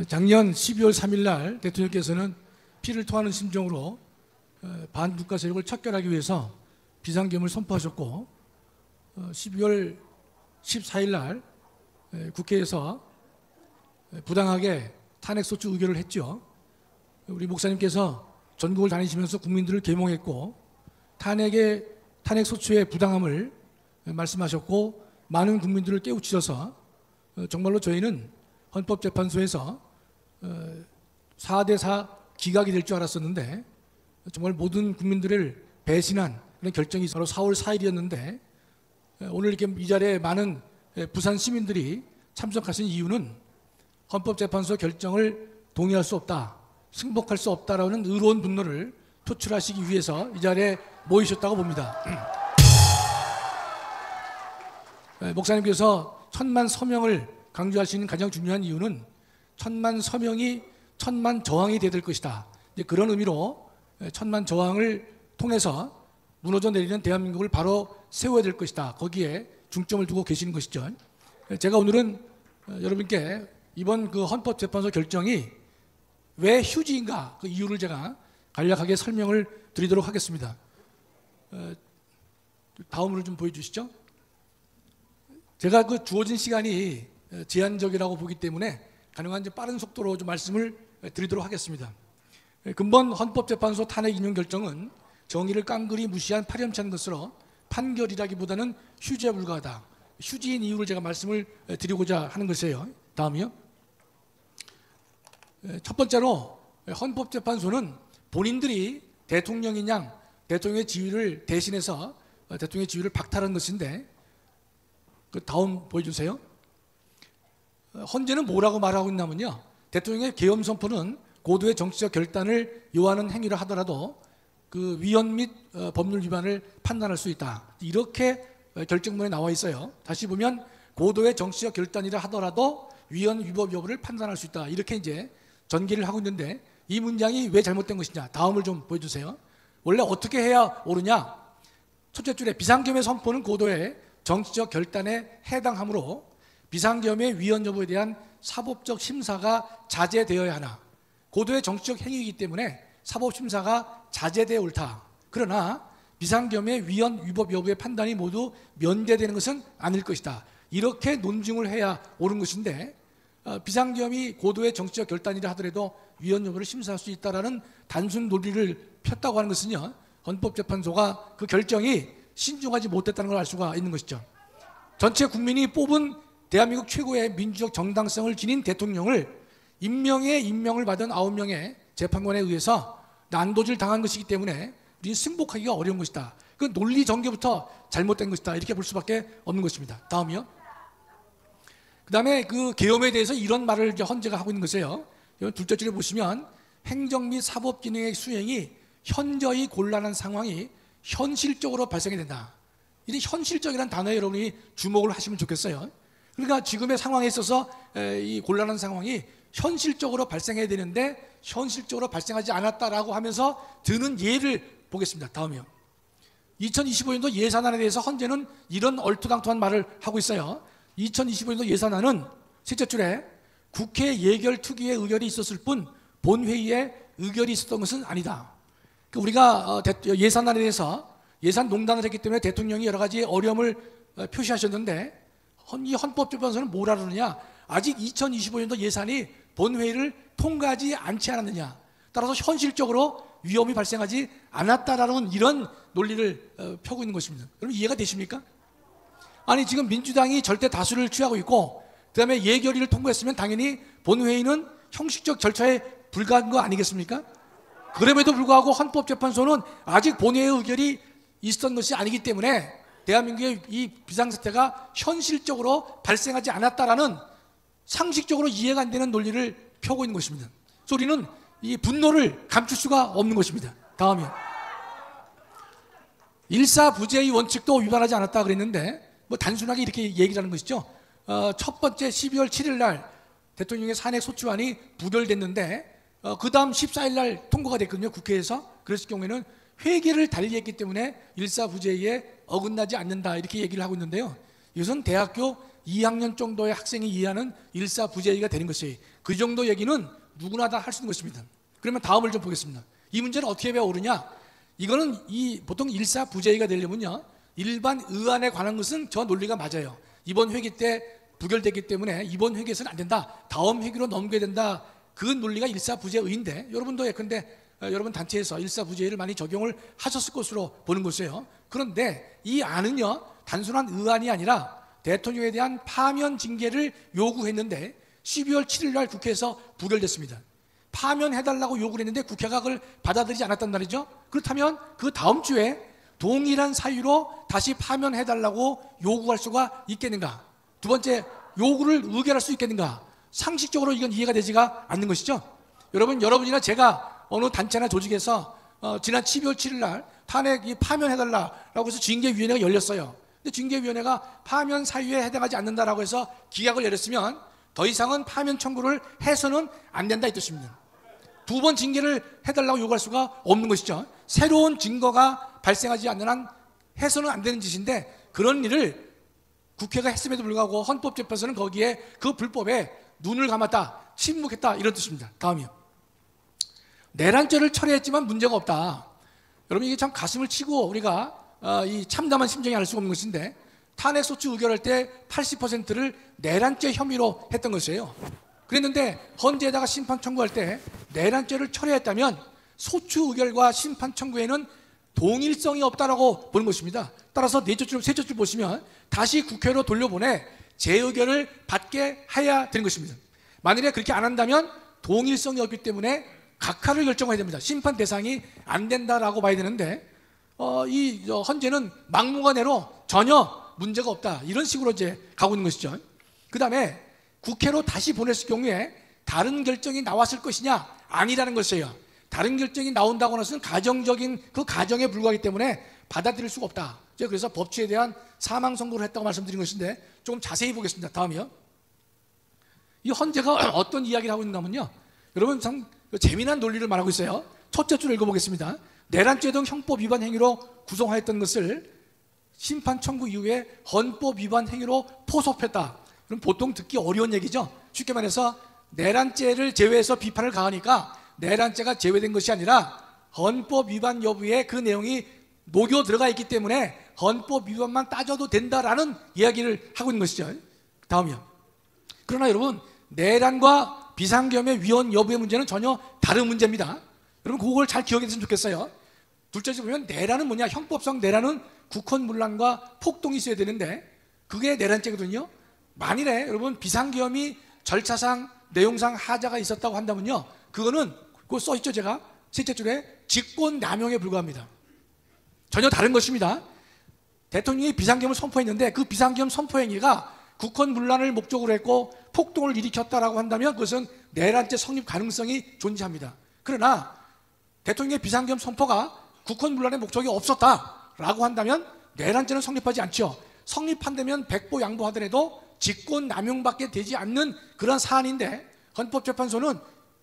작년 12월 3일 날 대통령께서는 피를 토하는 심정으로 반국가 세력을 척결하기 위해서 비상계엄을 선포하셨고 12월 14일 날 국회에서 부당하게 탄핵소추 의결을 했죠. 우리 목사님께서 전국을 다니시면서 국민들을 계몽했고 탄핵소추의 부당함을 말씀하셨고 많은 국민들을 깨우치셔서 정말로 저희는 헌법재판소에서 4대4 기각이 될 줄 알았었는데 정말 모든 국민들을 배신한 그런 결정이 바로 4월 4일이었는데 오늘 이렇게 이 자리에 많은 부산 시민들이 참석하신 이유는 헌법재판소 결정을 동의할 수 없다, 승복할 수 없다라는 의로운 분노를 표출하시기 위해서 이 자리에 모이셨다고 봅니다. 목사님께서 천만 서명을 강조하시는 가장 중요한 이유는 천만 서명이 천만 저항이 되어야 될 것이다. 그런 의미로 천만 저항을 통해서 무너져 내리는 대한민국을 바로 세워야 될 것이다. 거기에 중점을 두고 계시는 것이죠. 제가 오늘은 여러분께 이번 그 헌법재판소 결정이 왜 휴지인가 그 이유를 제가 간략하게 설명을 드리도록 하겠습니다. 다음으로 좀 보여주시죠. 제가 그 주어진 시간이 제한적이라고 보기 때문에 가능한 빠른 속도로 좀 말씀을 드리도록 하겠습니다. 근본 헌법재판소 탄핵 인용 결정은 정의를 깡그리 무시한 파렴치한 것으로 판결이라기보다는 휴지에 불과하다. 휴지인 이유를 제가 말씀을 드리고자 하는 것이에요. 다음이요. 첫 번째로 헌법재판소는 본인들이 대통령인 양 대통령의 지위를 대신해서 대통령의 지위를 박탈한 것인데 그 다음 보여주세요. 헌재는 뭐라고 말하고 있냐면요, 대통령의 계엄 선포는 고도의 정치적 결단을 요하는 행위를 하더라도 그 위헌 및 법률 위반을 판단할 수 있다. 이렇게 결정문에 나와 있어요. 다시 보면 고도의 정치적 결단이라 하더라도 위헌 위법 여부를 판단할 수 있다. 이렇게 이제 전개를 하고 있는데 이 문장이 왜 잘못된 것이냐. 다음을 좀 보여주세요. 원래 어떻게 해야 옳으냐. 첫째 줄에 비상계엄의 선포는 고도의 정치적 결단에 해당하므로 비상계엄의 위헌 여부에 대한 사법적 심사가 자제되어야 하나. 고도의 정치적 행위이기 때문에 사법심사가 자제되어 옳다. 그러나 비상계엄의 위헌 위법 여부의 판단이 모두 면제되는 것은 아닐 것이다. 이렇게 논증을 해야 옳은 것인데 비상계엄이 고도의 정치적 결단이라 하더라도 위헌 여부를 심사할 수 있다라는 단순 논리를 폈다고 하는 것은요, 헌법재판소가 그 결정이 신중하지 못했다는 걸 알 수가 있는 것이죠. 전체 국민이 뽑은 대한민국 최고의 민주적 정당성을 지닌 대통령을 임명을 받은 9명의 재판관에 의해서 난도질 당한 것이기 때문에 우리는 승복하기가 어려운 것이다. 그 논리 전개부터 잘못된 것이다. 이렇게 볼 수밖에 없는 것입니다. 다음이요. 그 다음에 그 계엄에 대해서 이런 말을 이제 헌재가 하고 있는 것이에요. 둘째 줄에 보시면 행정 및 사법 기능의 수행이 현저히 곤란한 상황이 현실적으로 발생이 된다. 이 현실적이라는 단어에 여러분이 주목을 하시면 좋겠어요. 그러니까 지금의 상황에 있어서 이 곤란한 상황이 현실적으로 발생해야 되는데 현실적으로 발생하지 않았다라고 하면서 드는 예를 보겠습니다. 다음이요. 2025년도 예산안에 대해서 헌재는 이런 얼토당토한 말을 하고 있어요. 2025년도 예산안은 셋째 줄에 국회 예결 특위의 의결이 있었을 뿐 본회의에 의결이 있었던 것은 아니다. 우리가 예산안에 대해서 예산 농단을 했기 때문에 대통령이 여러 가지 어려움을 표시하셨는데 이 헌법재판소는 뭐라 그러느냐. 아직 2025년도 예산이 본회의를 통과하지 않지 않았느냐. 따라서 현실적으로 위험이 발생하지 않았다라는 이런 논리를 펴고 있는 것입니다. 여러분 이해가 되십니까? 아니 지금 민주당이 절대 다수를 취하고 있고 그 다음에 예결위를 통과했으면 당연히 본회의는 형식적 절차에 불과한 거 아니겠습니까? 그럼에도 불구하고 헌법재판소는 아직 본회의 의결이 있었던 것이 아니기 때문에 대한민국의 이 비상사태가 현실적으로 발생하지 않았다라는 상식적으로 이해가 안 되는 논리를 펴고 있는 것입니다. 그래서 우리는 이 분노를 감출 수가 없는 것입니다. 다음이요. 일사부재의 원칙도 위반하지 않았다 그랬는데 뭐 단순하게 이렇게 얘기를 하는 것이죠. 첫 번째 12월 7일 날 대통령의 탄핵 소추안이 부결됐는데 그 다음 14일 날 통과가 됐거든요. 국회에서. 그랬을 경우에는 회계를 달리했기 때문에 일사부재에 어긋나지 않는다 이렇게 얘기를 하고 있는데요. 이것은 대학교 2학년 정도의 학생이 이해하는 일사부재가 되는 것이에요. 그 정도 얘기는 누구나 다 할 수 있는 것입니다. 그러면 다음을 좀 보겠습니다. 이 문제는 어떻게 배워오느냐? 이거는 보통 일사부재가 되려면요, 일반 의안에 관한 것은 저 논리가 맞아요. 이번 회기 때 부결됐기 때문에 이번 회기에서는 안 된다, 다음 회기로 넘겨야 된다, 그 논리가 일사부재의인데, 여러분도 예컨대 여러분 단체에서 일사부재를 많이 적용을 하셨을 것으로 보는 것이에요. 그런데 이 안은요, 단순한 의안이 아니라 대통령에 대한 파면 징계를 요구했는데 12월 7일 날 국회에서 부결됐습니다. 파면해달라고 요구를 했는데 국회가 그걸 받아들이지 않았단 말이죠. 그렇다면 그 다음 주에 동일한 사유로 다시 파면해달라고 요구할 수가 있겠는가? 두 번째, 요구를 의결할 수 있겠는가? 상식적으로 이건 이해가 되지가 않는 것이죠. 여러분이나 제가 어느 단체나 조직에서 지난 12월 7일 날 탄핵이 파면해달라고 해서 징계위원회가 열렸어요. 근데 징계위원회가 파면 사유에 해당하지 않는다라고 해서 기각을 내렸으면 더 이상은 파면 청구를 해서는 안 된다 이 뜻입니다. 두 번 징계를 해달라고 요구할 수가 없는 것이죠. 새로운 증거가 발생하지 않는 한 해서는 안 되는 짓인데, 그런 일을 국회가 했음에도 불구하고 헌법재판소는 거기에 그 불법에 눈을 감았다, 침묵했다, 이런 뜻입니다. 다음이요. 내란죄를 철회했지만 문제가 없다. 여러분, 이게 참 가슴을 치고 우리가 이 참담한 심정이 알 수가 없는 것인데, 탄핵소추 의결할 때 80%를 내란죄 혐의로 했던 것이에요. 그랬는데 헌재에다가 심판 청구할 때 내란죄를 철회했다면 소추 의결과 심판 청구에는 동일성이 없다라고 보는 것입니다. 따라서 세 줄 보시면 다시 국회로 돌려보내 재의결을 받게 해야 되는 것입니다. 만일에 그렇게 안 한다면 동일성이 없기 때문에 각하를 결정해야 됩니다. 심판 대상이 안 된다라고 봐야 되는데, 이 헌재는 막무가내로 전혀 문제가 없다, 이런 식으로 이제 가고 있는 것이죠. 그 다음에 국회로 다시 보냈을 경우에 다른 결정이 나왔을 것이냐? 아니라는 것이에요. 다른 결정이 나온다고 해서는 가정적인 그 가정에 불과하기 때문에 받아들일 수가 없다. 그래서 법치에 대한 사망 선고를 했다고 말씀드린 것인데, 조금 자세히 보겠습니다. 다음이요. 이 헌재가 어떤 이야기를 하고 있냐면요, 여러분 참 재미난 논리를 말하고 있어요. 첫째 줄 읽어보겠습니다. 내란죄 등 형법 위반 행위로 구성하였던 것을 심판 청구 이후에 헌법 위반 행위로 포섭했다. 그럼 보통 듣기 어려운 얘기죠. 쉽게 말해서 내란죄를 제외해서 비판을 가하니까 내란죄가 제외된 것이 아니라 헌법 위반 여부에 그 내용이 녹여 들어가 있기 때문에 헌법 위반만 따져도 된다라는 이야기를 하고 있는 것이죠. 다음이요. 그러나 여러분, 내란과 비상계엄의 위헌 여부의 문제는 전혀 다른 문제입니다. 여러분 그걸 잘 기억했으면 좋겠어요. 둘째 보면 내란은 뭐냐? 형법상 내란은 국헌문란과 폭동이 있어야 되는데 그게 내란죄거든요. 만일에 여러분 비상계엄이 절차상 내용상 하자가 있었다고 한다면요, 그거는 그거 써있죠. 제가 셋째 줄에 직권남용에 불과합니다. 전혀 다른 것입니다. 대통령이 비상계엄을 선포했는데 그 비상계엄 선포 행위가 국헌문란을 목적으로 했고 폭동을 일으켰다라고 한다면 그것은 내란죄 성립 가능성이 존재합니다. 그러나 대통령의 비상계엄 선포가 국헌문란의 목적이 없었다라고 한다면 내란죄는 성립하지 않죠. 성립한다면 백보 양보하더라도 직권남용밖에 되지 않는 그런 사안인데, 헌법재판소는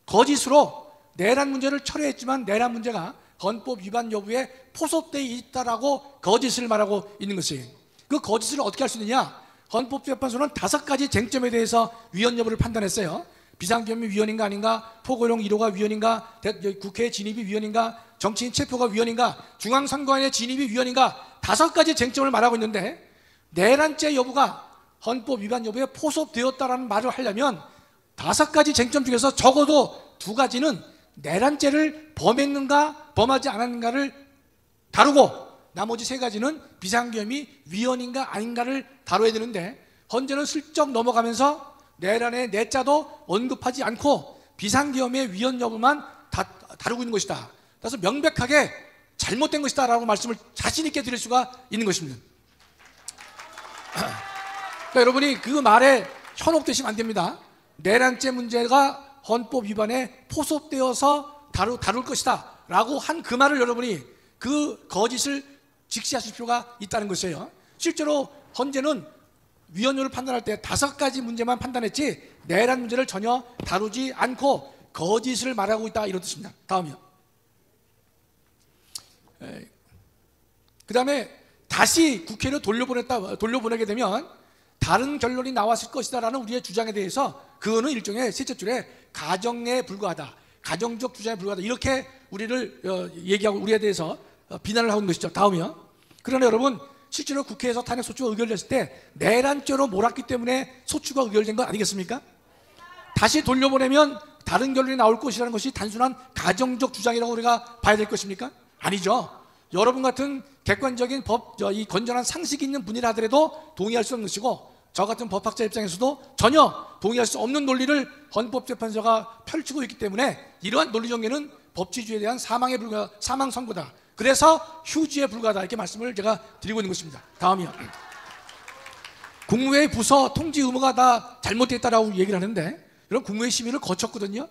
거짓으로 내란 문제를 철회했지만 내란 문제가 헌법 위반 여부에 포섭되어 있다라고 거짓을 말하고 있는 것이에요. 그 거짓을 어떻게 할 수 있느냐? 헌법재판소는 5가지 쟁점에 대해서 위헌 여부를 판단했어요. 비상계엄이 위헌인가 아닌가, 포고용 1호가 위헌인가, 국회 진입이 위헌인가, 정치인 체포가 위헌인가, 중앙선관위의 진입이 위헌인가, 5가지 쟁점을 말하고 있는데, 내란죄 여부가 헌법 위반 여부에 포섭되었다라는 말을 하려면 5가지 쟁점 중에서 적어도 2가지는 내란죄를 범했는가 범하지 않았는가를 다루고, 나머지 3가지는 비상계엄이 위헌인가 아닌가를 다뤄야 되는데, 헌재는 슬쩍 넘어가면서 내란의 내자도 언급하지 않고 비상계엄의 위헌 여부만 다루고 있는 것이다. 그래서 명백하게 잘못된 것이다 라고 말씀을 자신 있게 드릴 수가 있는 것입니다. 그러니까 여러분이 그 말에 현혹되시면 안 됩니다. 내란죄 문제가 헌법 위반에 포섭되어서 다룰 것이다 라고 한 그 말을 여러분이 그 거짓을 직시하실 필요가 있다는 것이에요. 실제로 헌재는 위헌율을 판단할 때 5가지 문제만 판단했지 내란 문제를 전혀 다루지 않고 거짓을 말하고 있다, 이런 뜻입니다. 다음이요. 그 다음에 다시 국회로 돌려보내게 되면 다른 결론이 나왔을 것이다라는 우리의 주장에 대해서 그거는 일종의 셋째 줄에 가정에 불과하다, 가정적 주장에 불과하다 이렇게 우리를 얘기하고 우리에 대해서 비난을 하고 있는 것이죠. 다음이요. 그러나 여러분 실제로 국회에서 탄핵 소추가 의결됐을 때 내란죄로 몰았기 때문에 소추가 의결된 건 아니겠습니까? 다시 돌려보내면 다른 결론이 나올 것이라는 것이 단순한 가정적 주장이라고 우리가 봐야 될 것입니까? 아니죠. 여러분 같은 객관적인 이 건전한 상식이 있는 분이라 하더라도 동의할 수 없는 것이고 저 같은 법학자 입장에서도 전혀 동의할 수 없는 논리를 헌법재판소가 펼치고 있기 때문에 이러한 논리 전개는 법치주의에 대한 사망 선고다. 그래서 휴지에 불과하다 이렇게 말씀을 제가 드리고 있는 것입니다. 다음이요. 국무회의 부서 통지 의무가 다 잘못됐다라고 얘기를 하는데 이런 국무회의 심의를 거쳤거든요.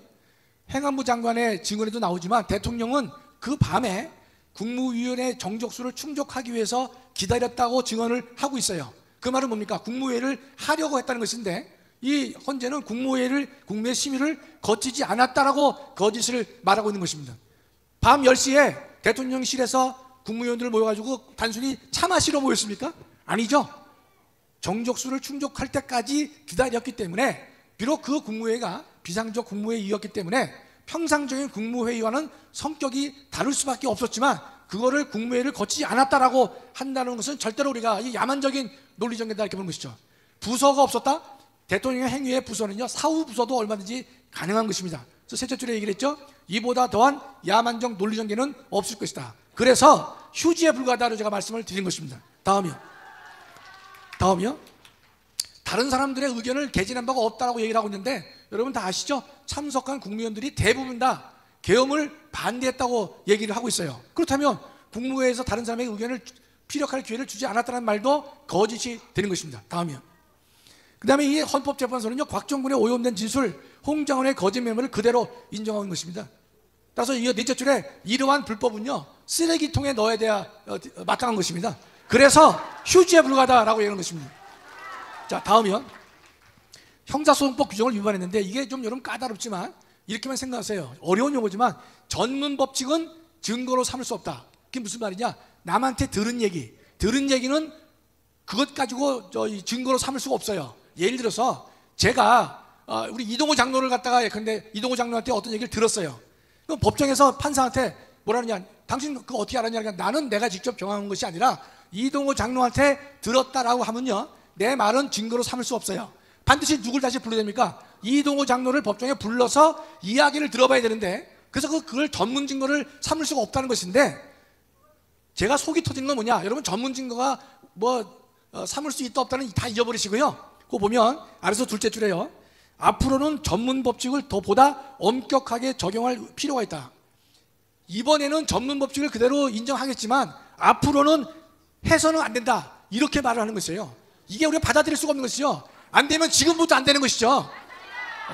행안부 장관의 증언에도 나오지만 대통령은 그 밤에 국무위원회 정족수를 충족하기 위해서 기다렸다고 증언을 하고 있어요. 그 말은 뭡니까? 국무회의를 하려고 했다는 것인데 이 헌재는 국무회의 심의를 거치지 않았다라고 거짓을 말하고 있는 것입니다. 밤 10시에 대통령실에서 국무위원들을 모여가지고 단순히 차 마시러 모였습니까? 아니죠. 정족수를 충족할 때까지 기다렸기 때문에 비록 그 국무회의가 비상적 국무회의였기 때문에 평상적인 국무회의와는 성격이 다를 수밖에 없었지만 그거를 국무회의를 거치지 않았다라고 한다는 것은 절대로 우리가 이 야만적인 논리전개다 이렇게 보는 것이죠. 부서가 없었다? 대통령의 행위의 부서는요 사후부서도 얼마든지 가능한 것입니다. 그래서 셋째 줄에 얘기를 했죠. 이보다 더한 야만적 논리전개는 없을 것이다. 그래서 휴지에 불과하다로 제가 말씀을 드린 것입니다. 다음이요. 다른 사람들의 의견을 개진한 바가 없다라고 얘기를 하고 있는데 여러분 다 아시죠? 참석한 국무위원들이 대부분 다 계엄을 반대했다고 얘기를 하고 있어요. 그렇다면 국무회에서 다른 사람의 의견을 피력할 기회를 주지 않았다는 말도 거짓이 되는 것입니다. 다음이요. 그 다음에 이 헌법재판소는요 곽정군의 오염된 진술, 홍장원의 거짓 메모를 그대로 인정하는 것입니다. 따라서 이 넷째 줄에 이러한 불법은요 쓰레기통에 넣어야 돼야 마땅한 것입니다. 그래서 휴지에 불과하다라고 얘기하는 것입니다. 자, 다음이요. 형사소송법 규정을 위반했는데 이게 좀 여러분 까다롭지만 이렇게만 생각하세요. 어려운 용어지만 전문 법칙은 증거로 삼을 수 없다. 그게 무슨 말이냐? 남한테 들은 얘기는 그것 가지고 증거로 삼을 수가 없어요. 예를 들어서 제가 우리 이동호 장로를 갖다가 근데 이동호 장로한테 어떤 얘기를 들었어요. 그럼 법정에서 판사한테 뭐라느냐? 당신 그거 어떻게 알았냐? 그러니까 나는 내가 직접 경험한 것이 아니라 이동호 장로한테 들었다라고 하면요 내 말은 증거로 삼을 수 없어요. 반드시 누굴 다시 불러야 됩니까? 이동호 장로를 법정에 불러서 이야기를 들어봐야 되는데 그래서 그걸 전문 증거를 삼을 수가 없다는 것인데 제가 속이 터진 건 뭐냐? 여러분 전문 증거가 삼을 수 있다 없다는 다 잊어버리시고요. 그거 보면 아래서 둘째 줄에요. 앞으로는 전문 법칙을 더 보다 엄격하게 적용할 필요가 있다. 이번에는 전문 법칙을 그대로 인정하겠지만 앞으로는 해서는 안 된다. 이렇게 말을 하는 것이에요. 이게 우리가 받아들일 수가 없는 것이죠. 안 되면 지금부터 안 되는 것이죠.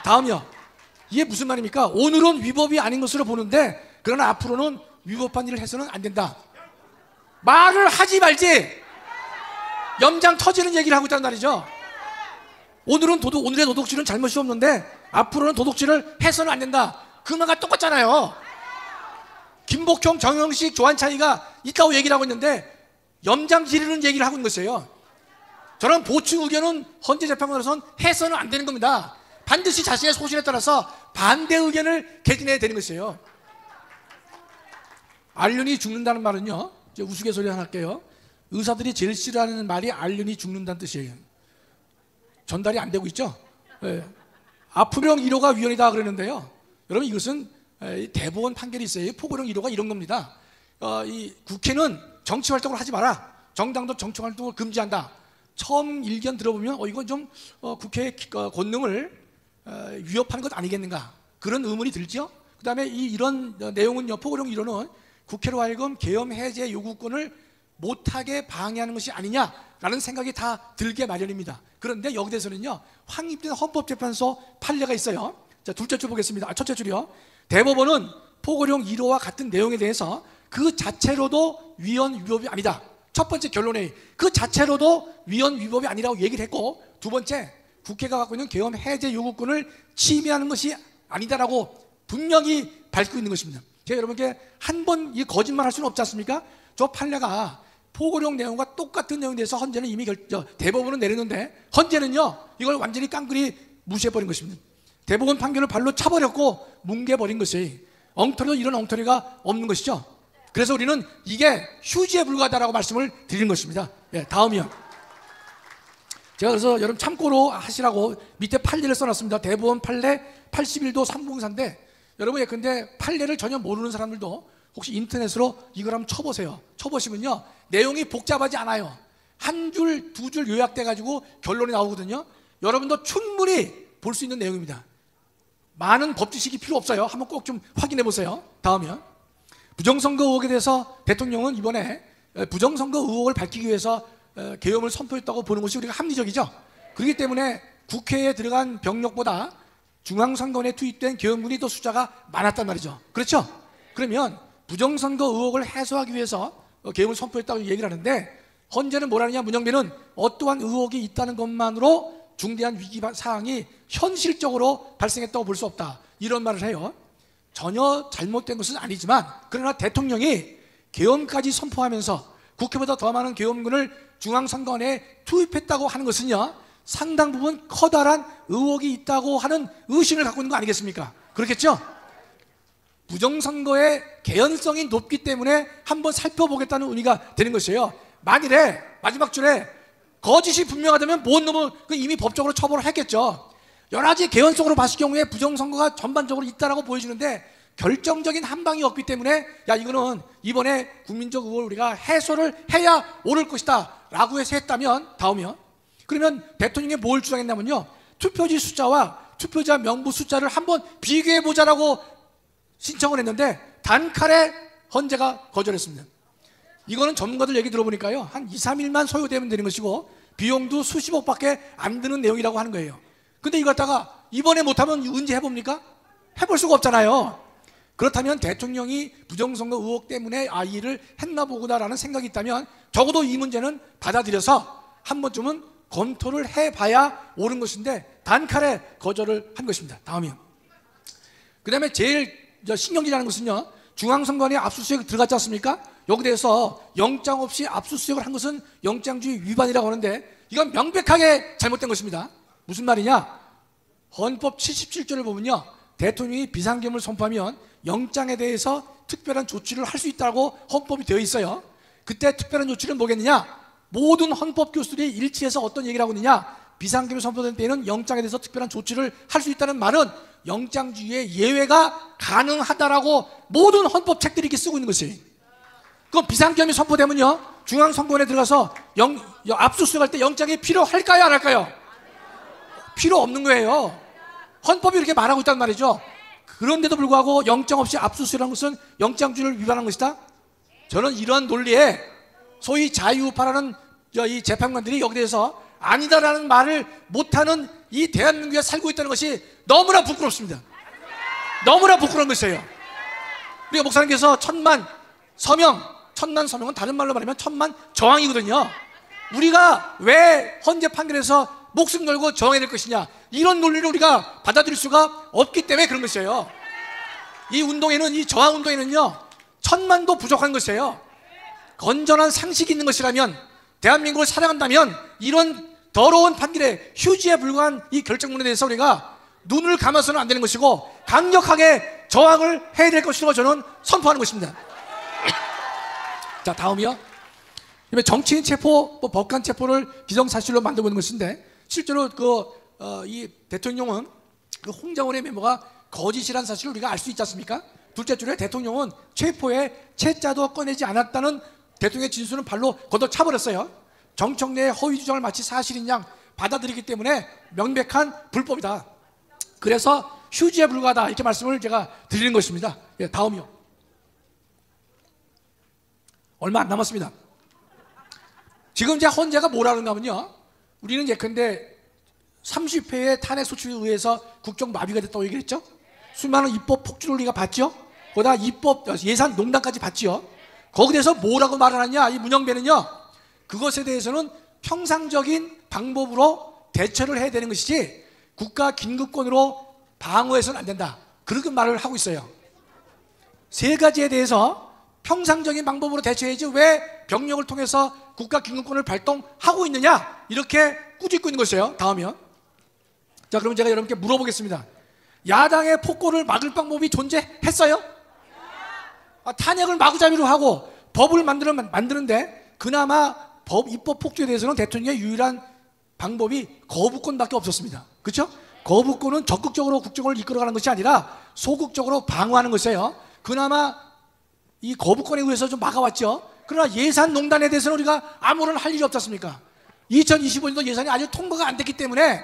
다음이요. 이게 무슨 말입니까? 오늘은 위법이 아닌 것으로 보는데 그러나 앞으로는 위법한 일을 해서는 안 된다. 말을 하지 말지 염장 터지는 얘기를 하고 있다는 말이죠. 오늘의 도둑질은 잘못이 없는데 앞으로는 도둑질을 해서는 안 된다. 그 말과 똑같잖아요. 김복형, 정영식, 조한차이가 있다고 얘기를 하고 있는데 염장 지르는 얘기를 하고 있는 것이에요. 저는 보충 의견은 헌재재판관으로서는 해서는 안 되는 겁니다. 반드시 자신의 소신에 따라서 반대 의견을 개진해야 되는 것이에요. 알륜이 죽는다는 말은요 이제 우스갯소리 하나 할게요. 의사들이 제일 싫어하는 말이 알륜이 죽는다는 뜻이에요. 전달이 안 되고 있죠. 아프령 1호가 위헌이다 그러는데요. 여러분 이것은 대법원 판결이 있어요. 포고령 1호가 이런 겁니다. 이 국회는 정치활동을 하지 마라. 정당도 정치활동을 금지한다. 처음 일견 들어보면 이건 좀 국회의 권능을 위협하는 것 아니겠는가 그런 의문이 들죠. 그 다음에 이런 내용은요 포고령 1호는 국회로 하여금 계엄 해제 요구권을 못하게 방해하는 것이 아니냐라는 생각이 다 들게 마련입니다. 그런데 여기에서는요 확립된 헌법재판소 판례가 있어요. 자, 둘째 줄 보겠습니다. 첫째 줄이요. 대법원은 포고령 1호와 같은 내용에 대해서 그 자체로도 위헌 위법이 아니다. 첫 번째 결론에 그 자체로도 위헌 위법이 아니라고 얘기를 했고, 두 번째 국회가 갖고 있는 계엄 해제 요구권을 침해하는 것이 아니다라고 분명히 밝히고 있는 것입니다. 제가 여러분께 한 번 이 거짓말 할 수는 없지 않습니까? 저 판례가 포고령 내용과 똑같은 내용에 대해서 헌재는 이미 대법원은 내렸는데 헌재는요 이걸 완전히 깡그리 무시해버린 것입니다. 대법원 판결을 발로 차버렸고 뭉개버린 것이 엉터리도 이런 엉터리가 없는 것이죠. 그래서 우리는 이게 휴지에 불과하다라고 말씀을 드리는 것입니다. 예, 다음이요. 제가 그래서 여러분 참고로 하시라고 밑에 판례를 써놨습니다. 대법원 판례 81도 304인데 여러분 예컨대 판례를 전혀 모르는 사람들도 혹시 인터넷으로 이걸 한번 쳐보세요. 쳐보시면요 내용이 복잡하지 않아요. 한 줄, 두 줄 요약돼 가지고 결론이 나오거든요. 여러분도 충분히 볼 수 있는 내용입니다. 많은 법 지식이 필요 없어요. 한번 꼭 좀 확인해 보세요. 다음이요. 부정선거 의혹에 대해서 대통령은 이번에 부정선거 의혹을 밝히기 위해서 계엄을 선포했다고 보는 것이 우리가 합리적이죠. 그렇기 때문에 국회에 들어간 병력보다 중앙선거원에 투입된 계엄군이 더 숫자가 많았단 말이죠. 그렇죠? 그러면 부정선거 의혹을 해소하기 위해서 계엄을 선포했다고 얘기를 하는데 헌재는 뭐라느냐, 문영배는 어떠한 의혹이 있다는 것만으로 중대한 위기 사항이 현실적으로 발생했다고 볼 수 없다, 이런 말을 해요. 전혀 잘못된 것은 아니지만 그러나 대통령이 계엄까지 선포하면서 국회보다 더 많은 계엄군을 중앙선거원에 투입했다고 하는 것은요 상당 부분 커다란 의혹이 있다고 하는 의심을 갖고 있는 거 아니겠습니까? 그렇겠죠? 부정선거의 개연성이 높기 때문에 한번 살펴보겠다는 의미가 되는 것이에요. 만일에 마지막 줄에 거짓이 분명하다면 뭔 놈은 이미 법적으로 처벌을 했겠죠. 여러 가지 개연성으로 봤을 경우에 부정선거가 전반적으로 있다라고 보여지는데 결정적인 한 방이 없기 때문에 야 이거는 이번에 국민적 의혹을 우리가 해소를 해야 옳을 것이다 라고 해서 했다면, 다음이요. 그러면 대통령이 뭘 주장했냐면요 투표지 숫자와 투표자 명부 숫자를 한번 비교해보자라고 신청을 했는데 단칼에 헌재가 거절했습니다. 이거는 전문가들 얘기 들어보니까요 한 2, 3일만 소요되면 되는 것이고 비용도 수십억밖에 안 드는 내용이라고 하는 거예요. 근데 이거 갖다가 이번에 못하면 언제 해봅니까? 해볼 수가 없잖아요. 그렇다면 대통령이 부정선거 의혹 때문에 이 일을 했나 보구나라는 생각이 있다면 적어도 이 문제는 받아들여서 한 번쯤은 검토를 해봐야 옳은 것인데 단칼에 거절을 한 것입니다. 다음이요. 그 다음에 제일 신경질나는 것은요 중앙선관위에 압수수색 들어갔지 않습니까? 여기 대해서 영장 없이 압수수색을 한 것은 영장주의 위반이라고 하는데 이건 명백하게 잘못된 것입니다. 무슨 말이냐? 헌법 77조를 보면요 대통령이 비상계엄을 선포하면 영장에 대해서 특별한 조치를 할 수 있다고 헌법이 되어 있어요. 그때 특별한 조치는 뭐겠느냐? 모든 헌법 교수들이 일치해서 어떤 얘기를 하고 있느냐? 비상계엄이 선포된 때에는 영장에 대해서 특별한 조치를 할 수 있다는 말은 영장주의의 예외가 가능하다라고 모든 헌법 책들이 이렇게 쓰고 있는 것이에요. 그럼 비상계엄이 선포되면요 중앙선거원에 들어가서 압수수색할 때 영장이 필요할까요, 안 할까요? 필요 없는 거예요. 헌법이 이렇게 말하고 있단 말이죠. 그런데도 불구하고 영장 없이 압수수색하는 것은 영장주의를 위반한 것이다? 저는 이러한 논리에 소위 자유우파라는 이 재판관들이 여기 대해서 아니다라는 말을 못하는 이 대한민국에 살고 있다는 것이 너무나 부끄럽습니다. 너무나 부끄러운 것이에요. 우리가 목사님께서 천만 서명은 다른 말로 말하면 천만 저항이거든요. 우리가 왜 헌재 판결에서 목숨 걸고 저항해야 될 것이냐, 이런 논리를 우리가 받아들일 수가 없기 때문에 그런 것이에요. 이 운동에는, 이 저항 운동에는요 1000만도 부족한 것이에요. 건전한 상식이 있는 것이라면, 대한민국을 사랑한다면 이런 더러운 판결에 휴지에 불과한 이 결정문에 대해서 우리가 눈을 감아서는 안 되는 것이고 강력하게 저항을 해야 될 것이라고 저는 선포하는 것입니다. 자, 다음이요. 정치인 체포, 법관 체포를 기정사실로 만들고 있는 것인데 실제로 이 대통령은 그 홍장원의 메모가 거짓이라는 사실을 우리가 알 수 있지 않습니까? 둘째 줄에 대통령은 체포에 채자도 꺼내지 않았다는 대통령의 진술은 발로 걷어차버렸어요. 정청래의 허위 주장을 마치 사실인 양 받아들이기 때문에 명백한 불법이다. 그래서 휴지에 불과하다, 이렇게 말씀을 제가 드리는 것입니다. 예, 다음이요. 얼마 안 남았습니다. 지금 이제 헌재가 뭐라 그러냐면요, 우리는 예컨대 30회의 탄핵 소추에 의해서 국정 마비가 됐다고 얘기를 했죠. 수많은 입법 폭주를 우리가 봤죠. 거기다 입법 예산 농단까지 봤죠. 거기에 대해서 뭐라고 말하느냐, 이 문영배는요 그것에 대해서는 평상적인 방법으로 대처를 해야 되는 것이지 국가 긴급권으로 방어해서는 안 된다, 그렇게 말을 하고 있어요. 세 가지에 대해서 평상적인 방법으로 대처해야지 왜 병력을 통해서 국가긴급권을 발동하고 있느냐, 이렇게 꾸짖고 있는 것이에요. 다음이요. 자, 그럼 제가 여러분께 물어보겠습니다. 야당의 폭거를 막을 방법이 존재했어요? 탄핵을 마구잡이로 하고 법을 만드는데 그나마 입법 폭주에 대해서는 대통령의 유일한 방법이 거부권밖에 없었습니다. 그렇죠? 거부권은 적극적으로 국정을 이끌어가는 것이 아니라 소극적으로 방어하는 것이에요. 그나마 이 거부권에 의해서 좀 막아왔죠. 그러나 예산농단에 대해서는 우리가 아무런 할 일이 없지 않습니까? 2025년도 예산이 아직 통과가 안 됐기 때문에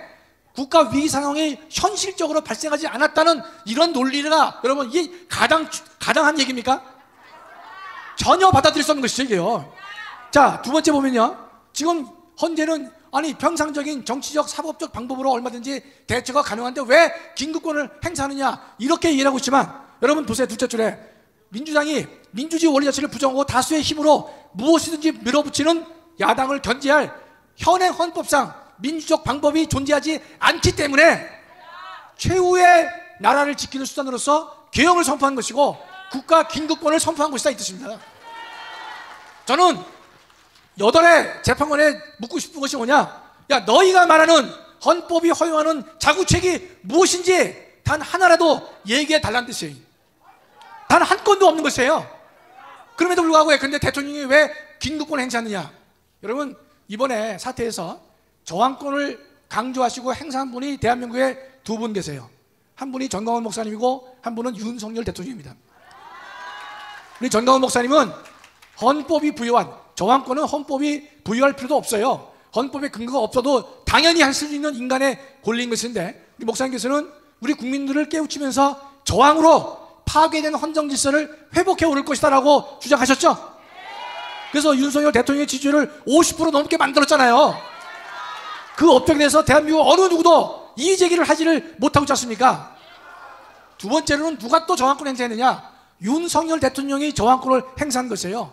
국가 위기 상황이 현실적으로 발생하지 않았다는 이런 논리가 여러분, 이게 가당한 얘기입니까? 전혀 받아들일 수 없는 것이죠, 이게요. 자, 두 번째 보면요. 지금 현재는 평상적인 정치적 사법적 방법으로 얼마든지 대처가 가능한데 왜 긴급권을 행사하느냐, 이렇게 이해하고 있지만 여러분 보세요. 둘째 줄에 민주당이 민주주의 원리 자체를 부정하고 다수의 힘으로 무엇이든지 밀어붙이는 야당을 견제할 현행 헌법상 민주적 방법이 존재하지 않기 때문에 최후의 나라를 지키는 수단으로서 개혁을 선포한 것이고 국가 긴급권을 선포한 것이다, 이 뜻입니다. 저는 여덟의 재판관에 묻고 싶은 것이 뭐냐, 야, 너희가 말하는 헌법이 허용하는 자구책이 무엇인지 단 하나라도 얘기해 달라는 뜻이에요. 단 한 건도 없는 것이에요. 그럼에도 불구하고 근데 대통령이 왜 긴급권을 행사하느냐. 여러분, 이번에 사태에서 저항권을 강조하시고 행사한 분이 대한민국에 두 분 계세요. 한 분이 전광훈 목사님이고 한 분은 윤석열 대통령입니다. 우리 전광훈 목사님은 헌법이 부여한 저항권은 헌법이 부여할 필요도 없어요. 헌법에 근거가 없어도 당연히 할 수 있는 인간의 권리인 것인데, 우리 목사님께서는 우리 국민들을 깨우치면서 저항으로 파괴된 헌정 질서를 회복해 오를 것이다 라고 주장하셨죠. 그래서 윤석열 대통령의 지지율을 50% 넘게 만들었잖아요. 그 업적에 대해서 대한민국 어느 누구도 이의 제기를 하지를 못하고 있지 않습니까? 두 번째로는 누가 또 저항권 행사했느냐, 윤석열 대통령이 저항권을 행사한 것이에요.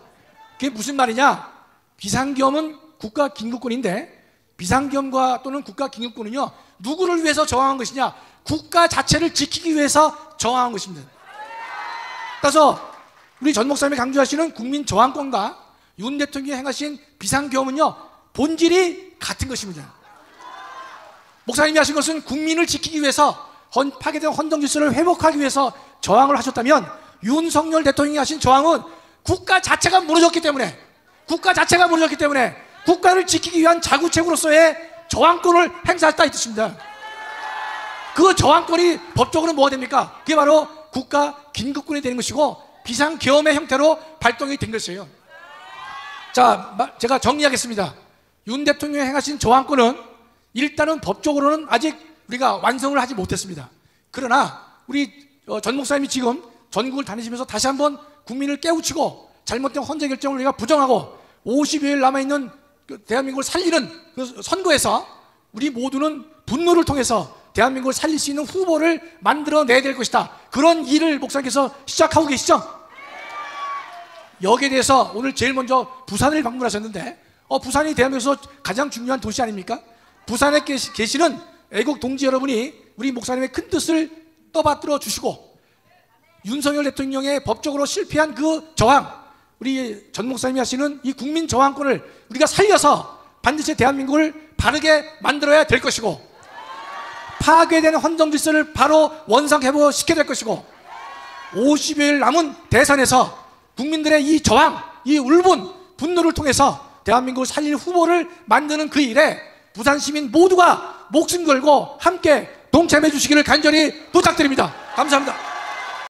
그게 무슨 말이냐, 비상계엄은 국가 긴급권인데 비상계엄과 또는 국가 긴급권은요, 누구를 위해서 저항한 것이냐, 국가 자체를 지키기 위해서 저항한 것입니다. 따라서 우리 전 목사님이 강조하시는 국민 저항권과 윤 대통령이 행하신 비상계엄은요, 본질이 같은 것입니다. 목사님이 하신 것은 국민을 지키기 위해서 파괴된 헌정 질서를 회복하기 위해서 저항을 하셨다면, 윤석열 대통령이 하신 저항은 국가 자체가 무너졌기 때문에 국가를 지키기 위한 자구책으로서의 저항권을 행사했다, 이 뜻입니다. 그 저항권이 법적으로 뭐가 됩니까? 그게 바로 국가 긴급권이 되는 것이고 비상계엄의 형태로 발동이 된 것이에요. 자, 제가 정리하겠습니다. 윤 대통령이 행하신 저항권은 일단은 법적으로는 아직 우리가 완성을 하지 못했습니다. 그러나 우리 전 목사님이 지금 전국을 다니시면서 다시 한번 국민을 깨우치고 잘못된 헌재 결정을 우리가 부정하고 50여일 남아있는 대한민국을 살리는 그 선거에서 우리 모두는 분노를 통해서 대한민국을 살릴 수 있는 후보를 만들어내야 될 것이다. 그런 일을 목사님께서 시작하고 계시죠? 여기에 대해서 오늘 제일 먼저 부산을 방문하셨는데, 부산이 대한민국에서 가장 중요한 도시 아닙니까? 부산에 계시는 애국 동지 여러분이 우리 목사님의 큰 뜻을 떠받들어 주시고 윤석열 대통령의 법적으로 실패한 그 저항, 우리 전 목사님이 하시는 이 국민 저항권을 우리가 살려서 반드시 대한민국을 바르게 만들어야 될 것이고, 파괴된 헌정 질서를 바로 원상회복시켜야 될 것이고, 50일 남은 대선에서 국민들의 이 저항, 이 울분, 분노를 통해서 대한민국을 살릴 후보를 만드는 그 일에 부산 시민 모두가 목숨 걸고 함께 동참해 주시기를 간절히 부탁드립니다. 감사합니다.